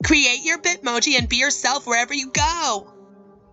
Create your Bitmoji and be yourself wherever you go.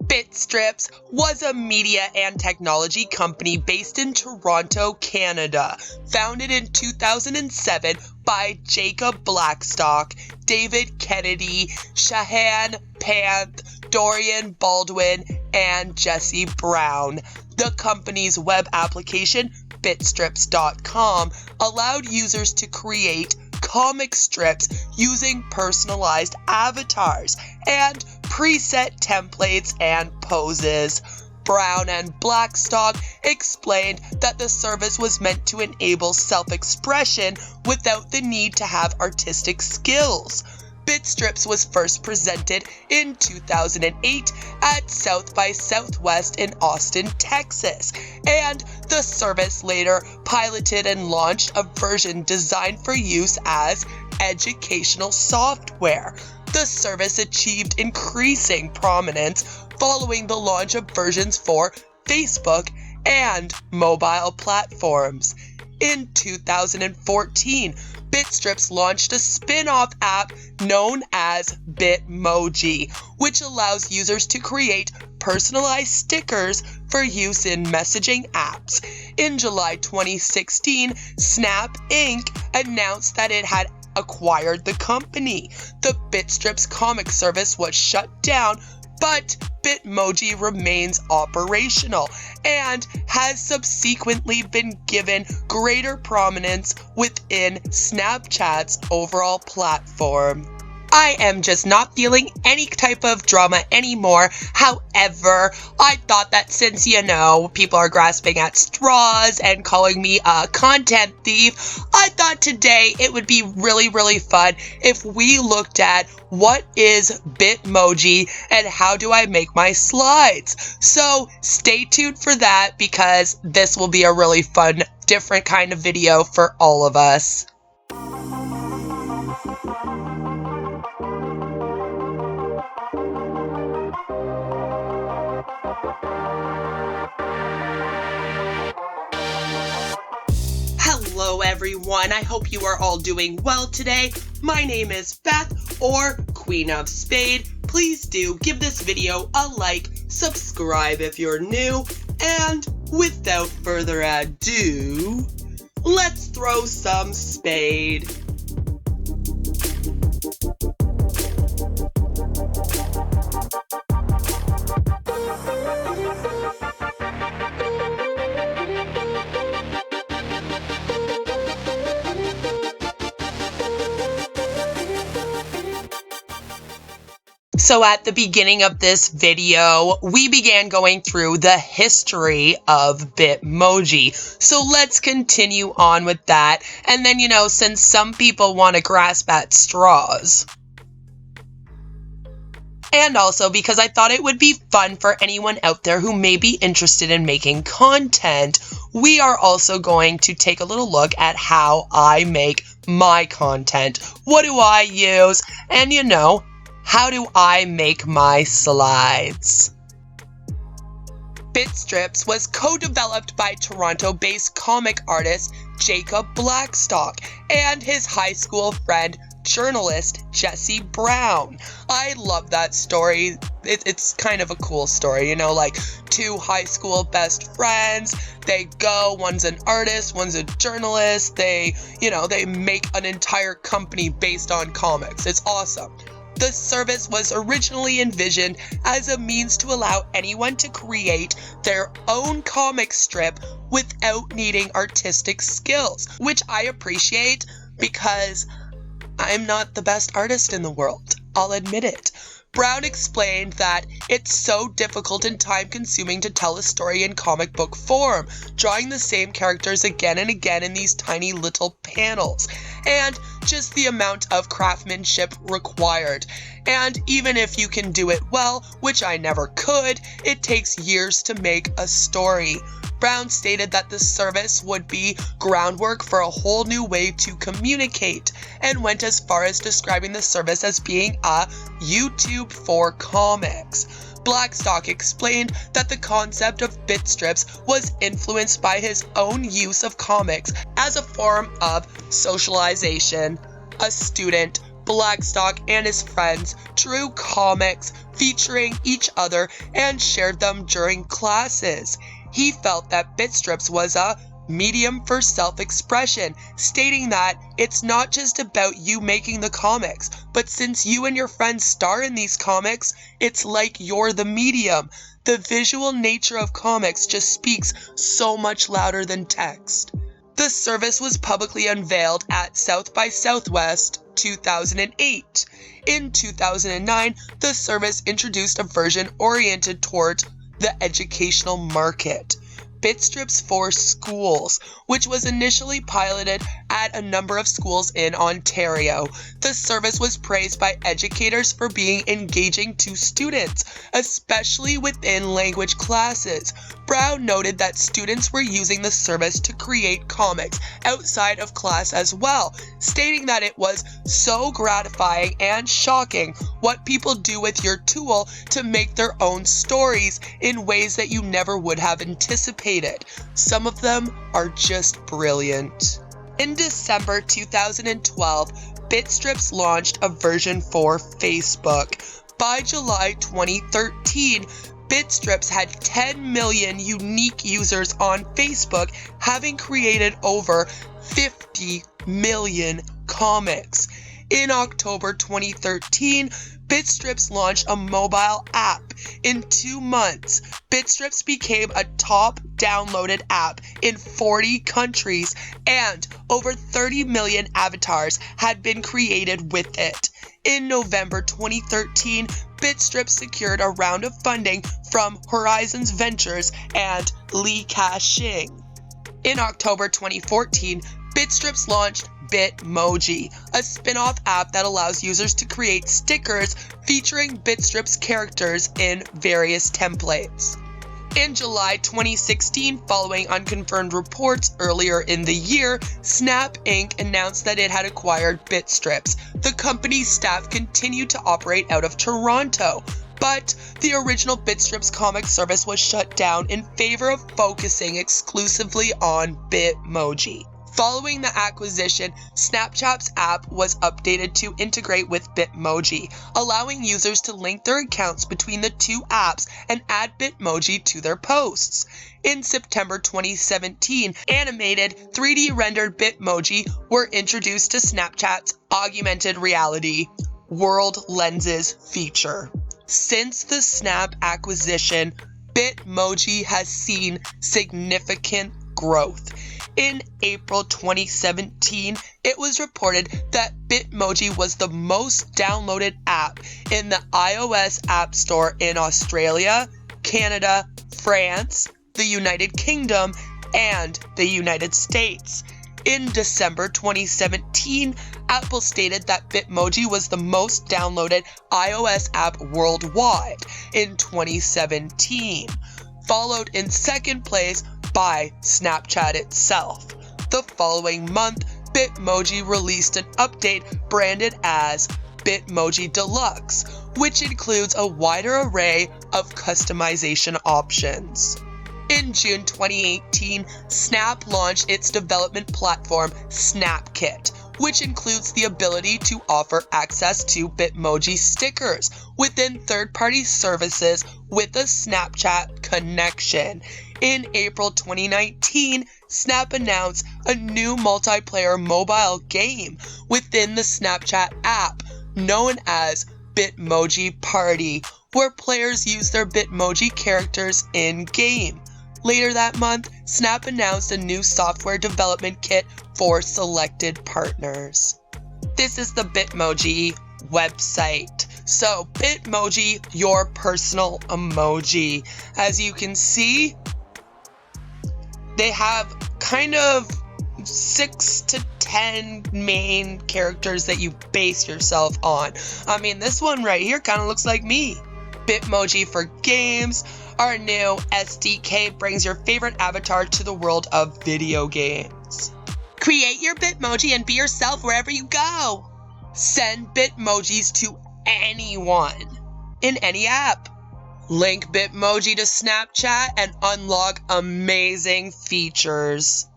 Bitstrips was a media and technology company based in Toronto, Canada, founded in 2007 by Jacob Blackstock, David Kennedy, Shahan Panth, Dorian Baldwin, and Jesse Brown. The company's web application, bitstrips.com, allowed users to create comic strips using personalized avatars and preset templates and poses. Brown and Blackstock explained that the service was meant to enable self-expression without the need to have artistic skills. Bitstrips was first presented in 2008 at South by Southwest in Austin, Texas, and the service later piloted and launched a version designed for use as educational software. The service achieved increasing prominence following the launch of versions for Facebook and mobile platforms. In 2014, Bitstrips launched a spin-off app known as Bitmoji, which allows users to create personalized stickers for use in messaging apps. In July 2016, Snap Inc. announced that it had acquired the company. The Bitstrips comic service was shut down, but Bitmoji remains operational and has subsequently been given greater prominence within Snapchat's overall platform. I am just not feeling any type of drama anymore. However, I thought that since, people are grasping at straws and calling me a content thief, I thought today it would be really, really fun if we looked at what is Bitmoji and how do I make my slides. So stay tuned for that because this will be a really fun, different kind of video for all of us. Hello everyone, I hope you are all doing well today. My name is Beth, or Queen of Spade. Please do give this video a like, subscribe if you're new, and without further ado, let's throw some spade. So at the beginning of this video, we began going through the history of Bitmoji. So let's continue on with that. And then, since some people want to grasp at straws. And also because I thought it would be fun for anyone out there who may be interested in making content, we are also going to take a little look at how I make my content. What do I use? And how do I make my slides? Bitstrips was co-developed by Toronto-based comic artist Jacob Blackstock and his high school friend, journalist Jesse Brown. I love that story. It's kind of a cool story, like two high school best friends. They go, one's an artist, one's a journalist. They make an entire company based on comics. It's awesome. The service was originally envisioned as a means to allow anyone to create their own comic strip without needing artistic skills, which I appreciate because I'm not the best artist in the world. I'll admit it. Brown explained that it's so difficult and time-consuming to tell a story in comic book form, drawing the same characters again and again in these tiny little panels, and just the amount of craftsmanship required. And even if you can do it well, which I never could, it takes years to make a story. Brown stated that the service would be groundwork for a whole new way to communicate, and went as far as describing the service as being a YouTube for comics. Blackstock explained that the concept of Bitstrips was influenced by his own use of comics as a form of socialization. A student Blackstock and his friends drew comics featuring each other and shared them during classes. He felt that Bitstrips was a medium for self-expression, stating that it's not just about you making the comics, but since you and your friends star in these comics, it's like you're the medium. The visual nature of comics just speaks so much louder than text. The service was publicly unveiled at South by Southwest 2008. In 2009, the service introduced a version oriented toward the educational market, Bitstrips for Schools, which was initially piloted at a number of schools in Ontario. The service was praised by educators for being engaging to students, especially within language classes. Brown noted that students were using the service to create comics outside of class as well, stating that it was so gratifying and shocking what people do with your tool to make their own stories in ways that you never would have anticipated. Some of them are just brilliant. In December 2012, Bitstrips launched a version for Facebook. By July 2013, Bitstrips had 10 million unique users on Facebook, having created over 50 million comics. In October 2013, Bitstrips launched a mobile app. In 2 months, Bitstrips became a top downloaded app in 40 countries, and over 30 million avatars had been created with it. In November 2013, Bitstrips secured a round of funding from Horizons Ventures and Li Ka-shing. In October 2014, Bitstrips launched Bitmoji, a spin-off app that allows users to create stickers featuring Bitstrips characters in various templates. In July 2016, following unconfirmed reports earlier in the year, Snap Inc. announced that it had acquired Bitstrips. The company's staff continued to operate out of Toronto, but the original Bitstrips comic service was shut down in favor of focusing exclusively on Bitmoji. Following the acquisition, Snapchat's app was updated to integrate with Bitmoji, allowing users to link their accounts between the two apps and add Bitmoji to their posts. In September 2017, animated 3D rendered Bitmoji were introduced to Snapchat's augmented reality World Lenses feature. Since the Snap acquisition, Bitmoji has seen significant growth. In April 2017, it was reported that Bitmoji was the most downloaded app in the iOS App Store in Australia, Canada, France, the United Kingdom, and the United States. In December 2017, Apple stated that Bitmoji was the most downloaded iOS app worldwide in 2017, followed in second place by Snapchat itself. The following month, Bitmoji released an update branded as Bitmoji Deluxe, which includes a wider array of customization options. In June 2018, Snap launched its development platform, Snapkit, which includes the ability to offer access to Bitmoji stickers within third-party services with a Snapchat connection. In April 2019, Snap announced a new multiplayer mobile game within the Snapchat app known as Bitmoji Party, where players use their Bitmoji characters in-game. Later that month, Snap announced a new software development kit for selected partners. This is the Bitmoji website. So, Bitmoji, your personal emoji. As you can see, they have kind of 6 to 10 main characters that you base yourself on. I mean, this one right here kind of looks like me. Bitmoji for games. Our new SDK brings your favorite avatar to the world of video games. Create your Bitmoji and be yourself wherever you go. Send Bitmojis to anyone in any app. Link Bitmoji to Snapchat and unlock amazing features.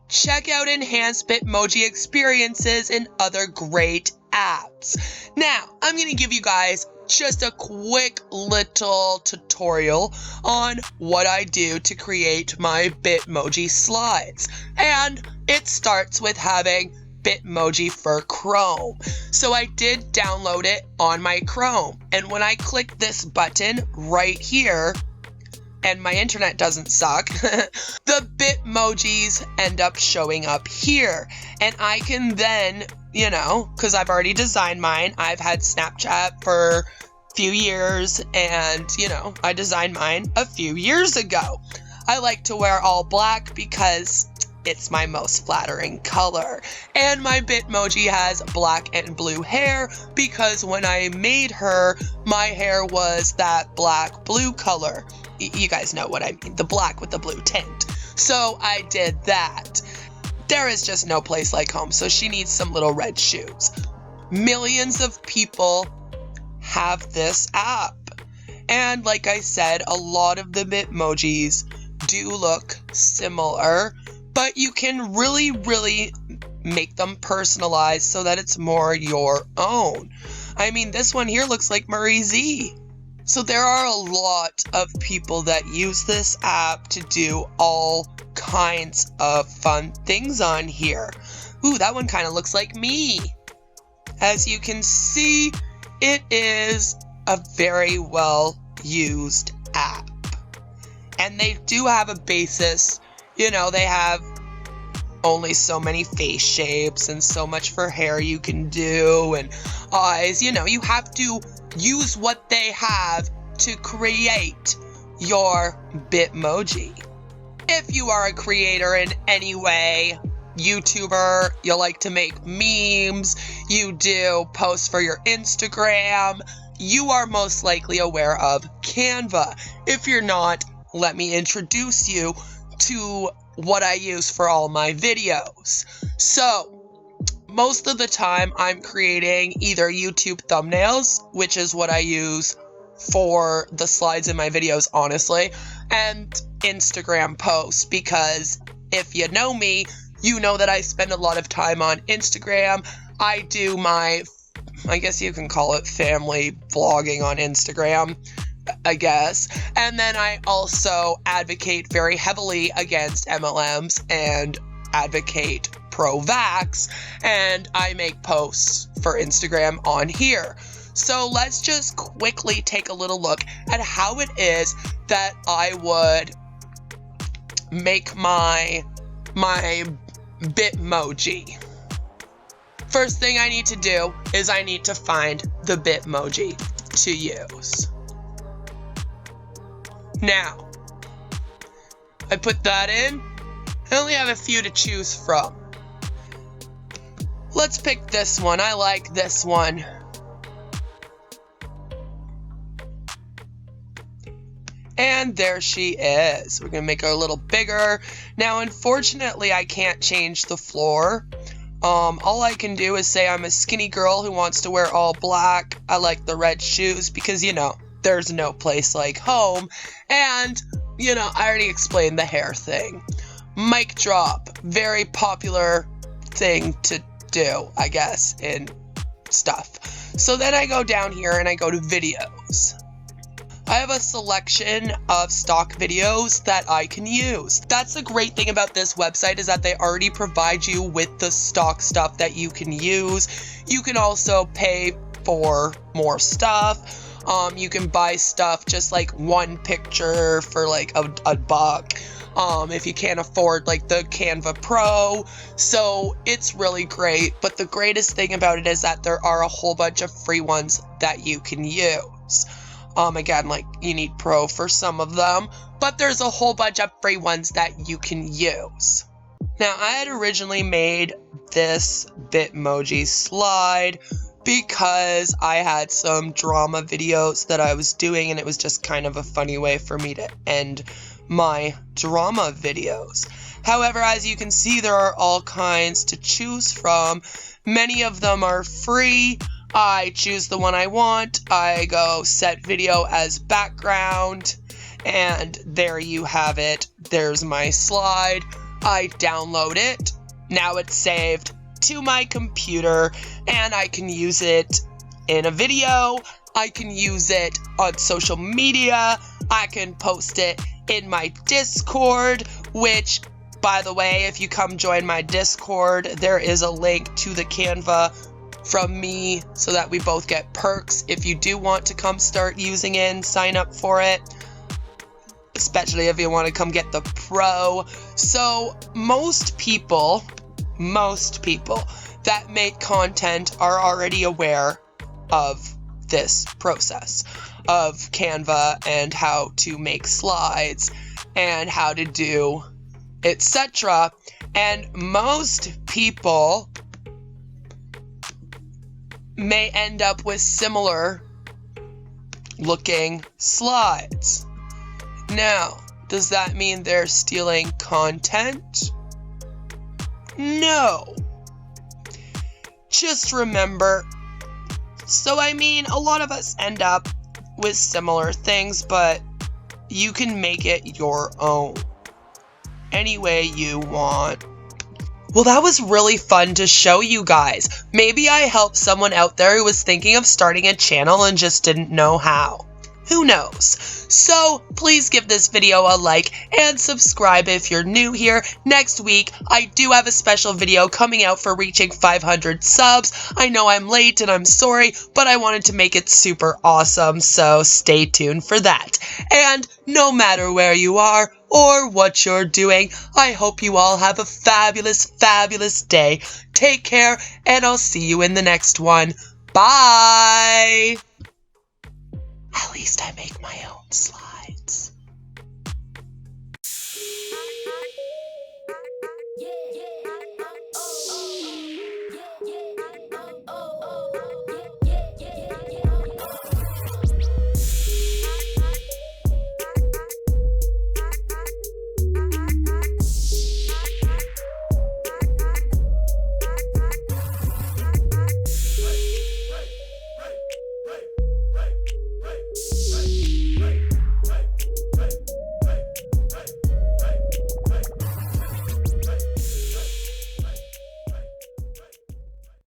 Check out enhanced Bitmoji experiences and other great apps. Now, I'm going to give you guys just a quick little tutorial on what I do to create my Bitmoji slides. And it starts with having Bitmoji for Chrome. So I did download it on my Chrome. And when I click this button right here, and my internet doesn't suck, the Bitmojis end up showing up here. And I can then, because I've already designed mine, I've had Snapchat for a few years, and, I designed mine a few years ago. I like to wear all black because it's my most flattering color. And my Bitmoji has black and blue hair because when I made her, my hair was that black-blue color. You guys know what I mean, the black with the blue tint. So I did that. There is just no place like home, so she needs some little red shoes. Millions of people have this app. And like I said, a lot of the Bitmojis do look similar, but you can really make them personalized so that it's more your own. I mean, this one here looks like Murray Z. So there are a lot of people that use this app to do all kinds of fun things on here. Ooh, that one kind of looks like me. As you can see, it is a very well used app. And they do have a basis. They have only so many face shapes and so much for hair you can do and eyes. You have to use what they have to create your Bitmoji. If you are a creator in any way, YouTuber, you like to make memes, you do posts for your Instagram, you are most likely aware of Canva. If you're not, let me introduce you to what I use for all my videos. So, most of the time I'm creating either YouTube thumbnails, which is what I use for the slides in my videos, honestly, and Instagram posts, because if you know me, you know that I spend a lot of time on Instagram. I do my, I guess you can call it family vlogging on Instagram, I guess. And then I also advocate very heavily against MLMs and advocate pro-vax, and I make posts for Instagram on here. So let's just quickly take a little look at how it is that I would make my Bitmoji. First thing I need to do is I need to find the Bitmoji to use. Now, I put that in. I only have a few to choose from. Let's pick this one. I like this one. And there she is. We're going to make her a little bigger. Now, unfortunately, I can't change the floor. All I can do is say I'm a skinny girl who wants to wear all black. I like the red shoes because, there's no place like home. And, I already explained the hair thing. Mic drop. Very popular thing to do, I guess, in stuff. So then I go down here and I go to videos. I have a selection of stock videos that I can use. That's the great thing about this website, is that they already provide you with the stock stuff that you can use. You can also pay for more stuff. You can buy stuff just like one picture for like a buck. If you can't afford like the Canva Pro. So it's really great. But the greatest thing about it is that there are a whole bunch of free ones that you can use. Again, like you need Pro for some of them, but there's a whole bunch of free ones that you can use. Now, I had originally made this Bitmoji slide because I had some drama videos that I was doing, and it was just kind of a funny way for me to end my drama videos. However, as you can see, there are all kinds to choose from. Many of them are free. I choose the one I want. I go set video as background, and there you have it. There's my slide. I download it. Now it's saved. to my computer, and I can use it in a video. I can use it on social media. I can post it in my Discord, which, by the way, if you come join my Discord, there is a link to the Canva from me so that we both get perks. If you do want to come start using it and sign up for it, especially if you want to come get the pro. So most people that make content are already aware of this process of Canva and how to make slides and how to do etc. And most people may end up with similar looking slides. Now, does that mean they're stealing content? No. Just remember, a lot of us end up with similar things, but you can make it your own any way you want. Well, that was really fun to show you guys. Maybe I helped someone out there who was thinking of starting a channel and just didn't know how. Who knows? So please give this video a like and subscribe if you're new here. Next week, I do have a special video coming out for reaching 500 subs. I know I'm late and I'm sorry, but I wanted to make it super awesome, so stay tuned for that. And no matter where you are or what you're doing, I hope you all have a fabulous, fabulous day. Take care, and I'll see you in the next one. Bye! At least I make my own slides. Yeah.